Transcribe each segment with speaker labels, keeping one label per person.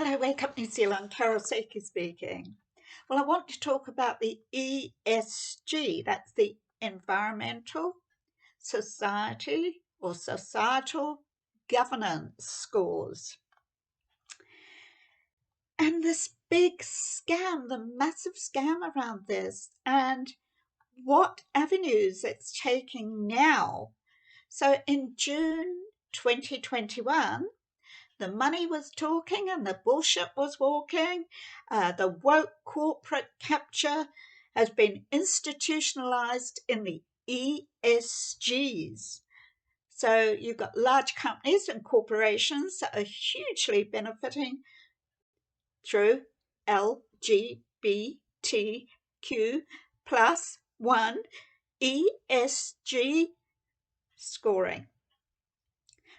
Speaker 1: Hello, Wake Up New Zealand, Carol Seki speaking. Well, I want to talk about the ESG, that's the environmental, society or societal governance scores. And this big scam, the massive scam around this, and what avenues it's taking now. So in June 2021, the money was talking and the bullshit was walking. The woke corporate capture has been institutionalized in the ESGs. So you've got large companies and corporations that are hugely benefiting through LGBTQ1+ ESG scoring,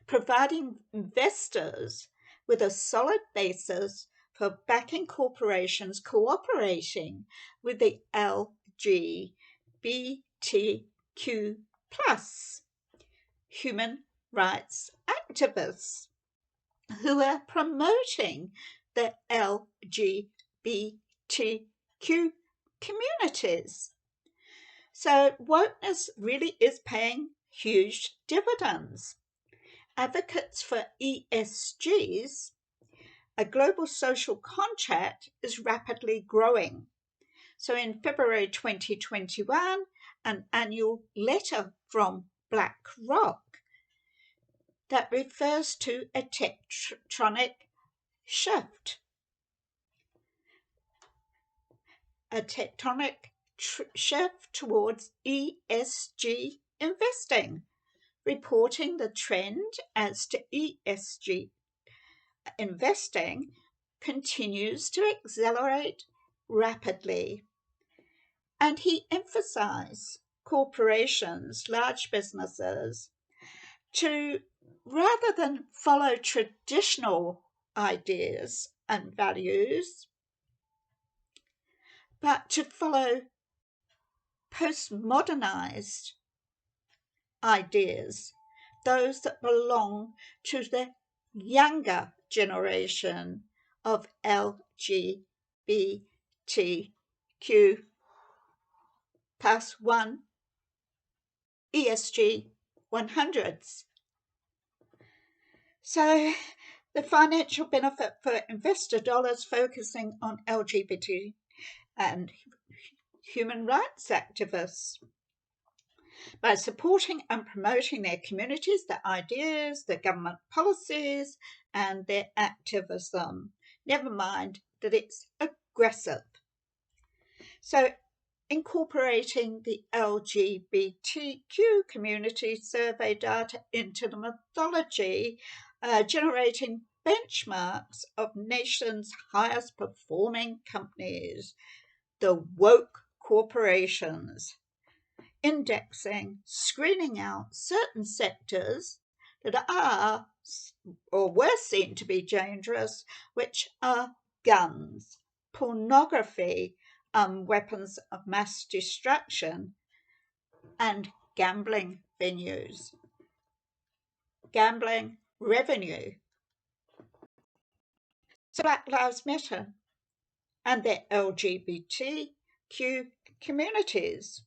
Speaker 1: providing investors with a solid basis for backing corporations cooperating with the LGBTQ+ human rights activists who are promoting the LGBTQ communities. So wokeness really is paying huge dividends. Advocates for ESGs, a global social contract, is rapidly growing. So in February 2021, an annual letter from BlackRock that refers to a tectonic shift. A tectonic shift towards ESG investing, reporting the trend as to ESG investing continues to accelerate rapidly. And he emphasized corporations, large businesses, to rather than follow traditional ideas and values, but to follow postmodernized ideas, those that belong to the younger generation of LGBTQ+1 ESG 100s. So the financial benefit for investor dollars focusing on LGBT and human rights activists by supporting and promoting their communities, their ideas, their government policies, and their activism. Never mind that it's aggressive. So incorporating the LGBTQ community survey data into the methodology, generating benchmarks of nation's highest performing companies, the woke corporations, indexing, screening out certain sectors that are or were seen to be dangerous, which are guns, pornography, weapons of mass destruction, and gambling venues, gambling revenue. So Black Lives Matter and their LGBTQ communities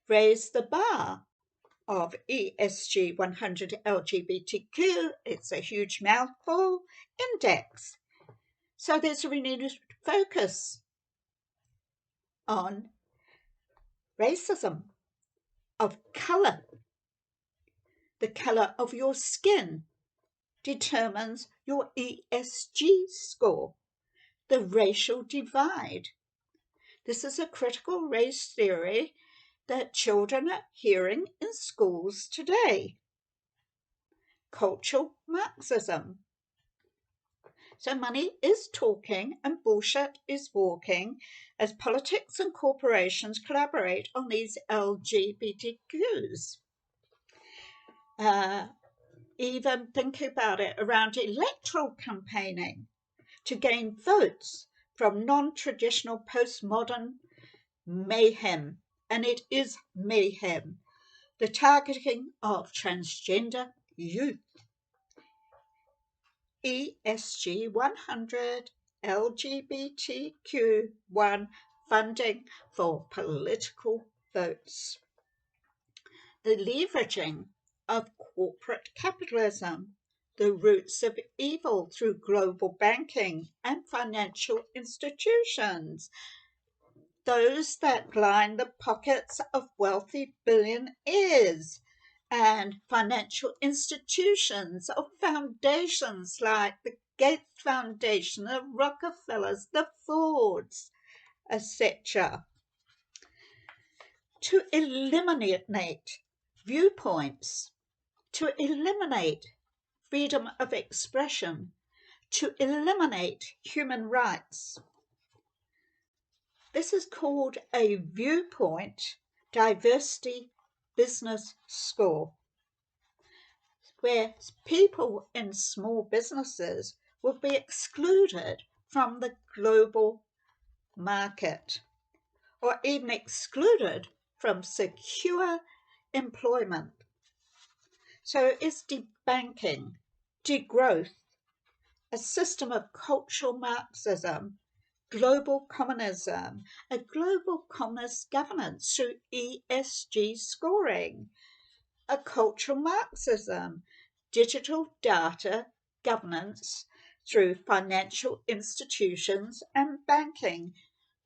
Speaker 1: raise the bar of ESG 100 LGBTQ, it's a huge mouthful, index. So there's a renewed focus on racism, of colour. The colour of your skin determines your ESG score, the racial divide. This is a critical race theory that children are hearing in schools today. Cultural Marxism. So money is talking and bullshit is walking as politics and corporations collaborate on these LGBTQs. Even think about it around electoral campaigning to gain votes from non-traditional postmodern mayhem. And it is mayhem, the targeting of transgender youth. ESG100 LGBTQ1 funding for political votes. The leveraging of corporate capitalism, the roots of evil through global banking and financial institutions, those that line the pockets of wealthy billionaires, and financial institutions or foundations like the Gates Foundation, the Rockefellers, the Fords, etc. To eliminate viewpoints, to eliminate freedom of expression, to eliminate human rights. This is called a viewpoint diversity business score, where people in small businesses will be excluded from the global market, or even excluded from secure employment. So it's debanking, degrowth, a system of cultural Marxism, global communism, a global communist governance through ESG scoring, a cultural Marxism, digital data governance through financial institutions and banking,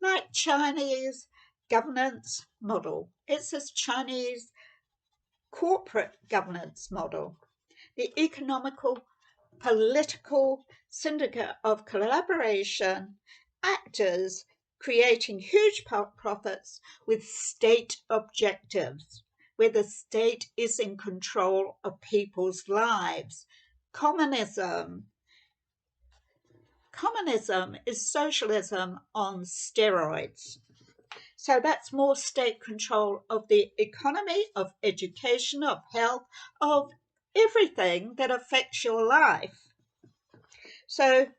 Speaker 1: like Chinese governance model. It's a Chinese corporate governance model. The economical, political syndicate of collaboration, actors creating huge profits with state objectives, where the state is in control of people's lives. Communism. Communism is socialism on steroids. So that's more state control of the economy, of education, of health, of everything that affects your life. So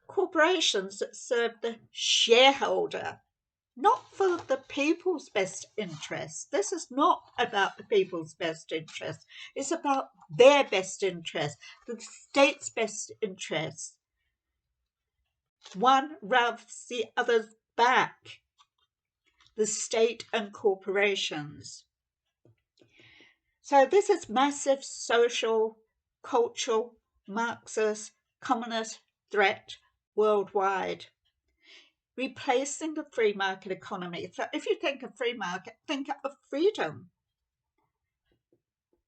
Speaker 1: corporations that serve the shareholder, not for the people's best interest. This is not about the people's best interest. It's about their best interest, the state's best interest. One rubs the other's back, the state and corporations. So this is massive social, cultural, Marxist, communist threat worldwide, replacing the free market economy. So if you think of free market, think of freedom,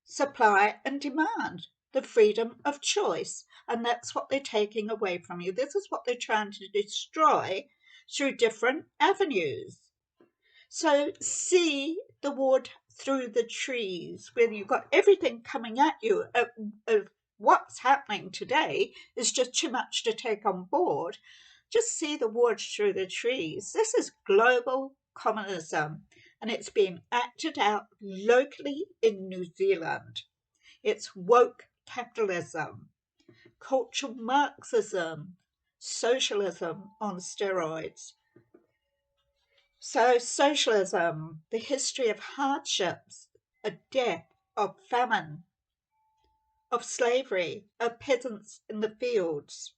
Speaker 1: supply and demand, the freedom of choice. And that's what they're taking away from you. This is what they're trying to destroy through different avenues. So see the wood through the trees, where you've got everything coming at you. What's happening today is just too much to take on board. Just see the wood through the trees. This is global communism, and it's being acted out locally in New Zealand. It's woke capitalism, cultural Marxism, socialism on steroids. So socialism, the history of hardships, of death, of famine, of slavery, of peasants in the fields.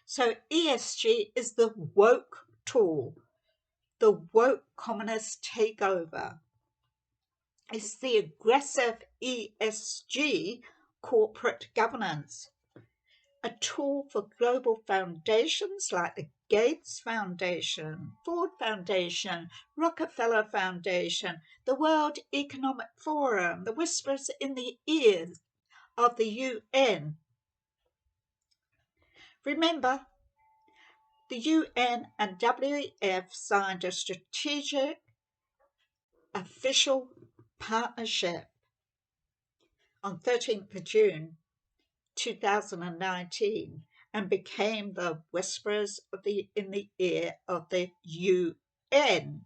Speaker 1: So ESG is the woke tool, the woke communist takeover. It's the aggressive ESG corporate governance, a tool for global foundations like the Gates Foundation, Ford Foundation, Rockefeller Foundation, the World Economic Forum, the whispers in the ears of the UN. Remember, the UN and WEF signed a strategic official partnership on 13th of June 2019 and became the whispers in the ear of the UN.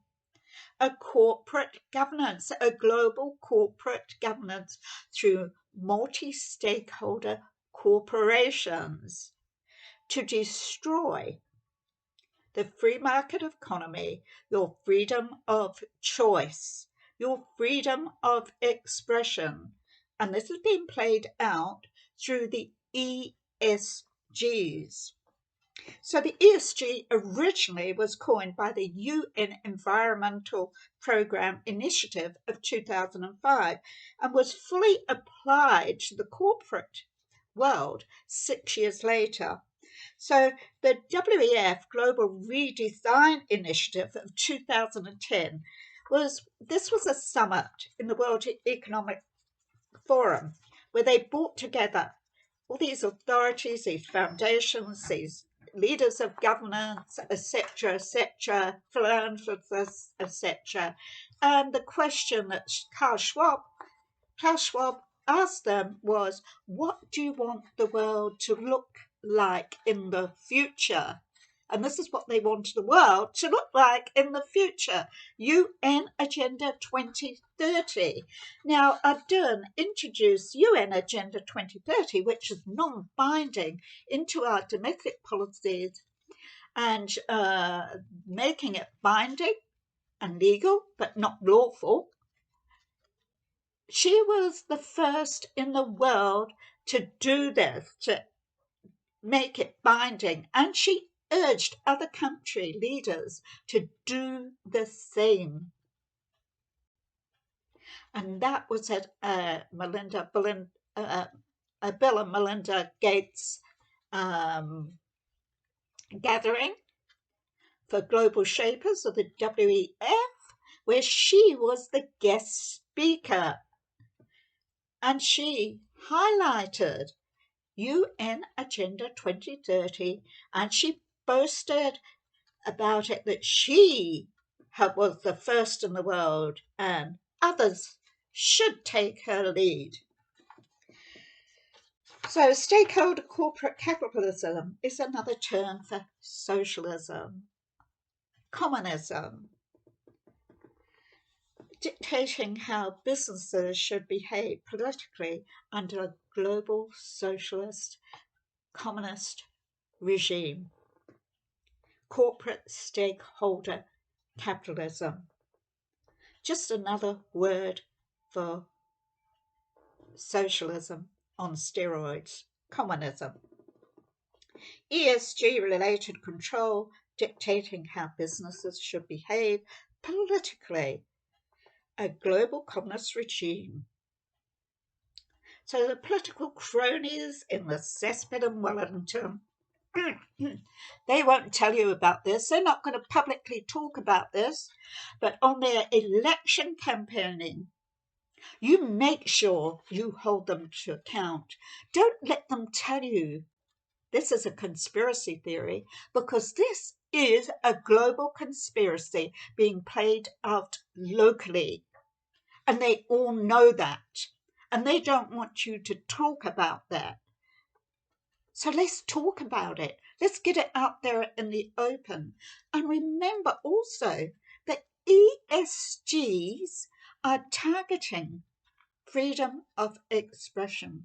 Speaker 1: A corporate governance, a global corporate governance through multi-stakeholder corporations to destroy the free market economy, your freedom of choice, your freedom of expression. And this has been played out through the ESG ESGs. So the ESG originally was coined by the UN Environmental Programme Initiative of 2005 and was fully applied to the corporate world 6 years later. So the WEF Global Redesign Initiative of 2010 was a summit in the World Economic Forum where they brought together all these authorities, these foundations, these leaders of governance, etc., philanthropists, etc. And the question that Klaus Schwab asked them was, what do you want the world to look like in the future? And this is what they wanted the world to look like in the future. UN Agenda 2030. Now, Ardern introduced UN Agenda 2030, which is non-binding, into our domestic policies and making it binding and legal, but not lawful. She was the first in the world to do this, to make it binding, and she urged other country leaders to do the same. And that was at Bill and Melinda Gates gathering for Global Shapers of the WEF, where she was the guest speaker. And she highlighted UN Agenda 2030, and she boasted about it that she was the first in the world and others should take her lead. So stakeholder corporate capitalism is another term for socialism, communism, dictating how businesses should behave politically under a global socialist communist regime. Corporate stakeholder capitalism. Just another word for socialism on steroids, communism. ESG related control, dictating how businesses should behave politically, a global communist regime. So the political cronies in the cesspit in Wellington, they won't tell you about this. They're not going to publicly talk about this, but on their election campaigning, you make sure you hold them to account. Don't let them tell you this is a conspiracy theory, because this is a global conspiracy being played out locally. And they all know that. And they don't want you to talk about that. So let's talk about it. Let's get it out there in the open. And remember also that ESGs are targeting freedom of expression.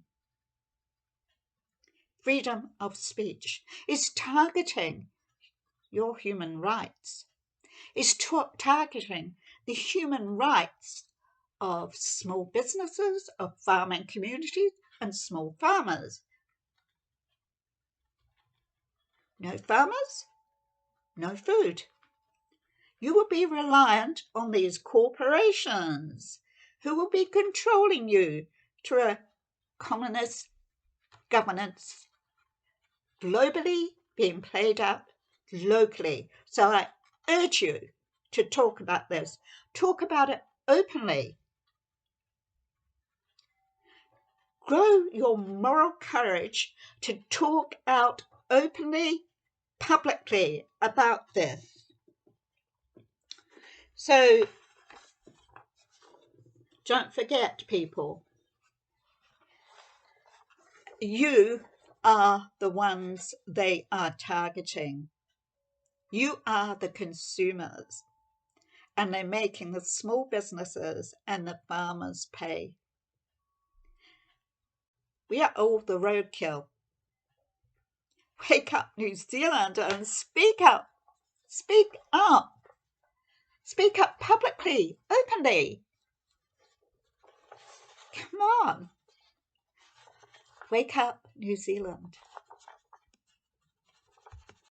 Speaker 1: Freedom of speech is targeting your human rights. It's targeting the human rights of small businesses, of farming communities and small farmers. No farmers, no food. You will be reliant on these corporations who will be controlling you through a communist governance globally being played out locally. So I urge you to talk about this. Talk about it openly. Grow your moral courage to talk out openly, publicly about this. So don't forget, people, you are the ones they are targeting. You are the consumers, and they're making the small businesses and the farmers pay. We are all the roadkill. Wake up, New Zealand, and speak up. Speak up. Speak up publicly, openly. Come on. Wake up, New Zealand.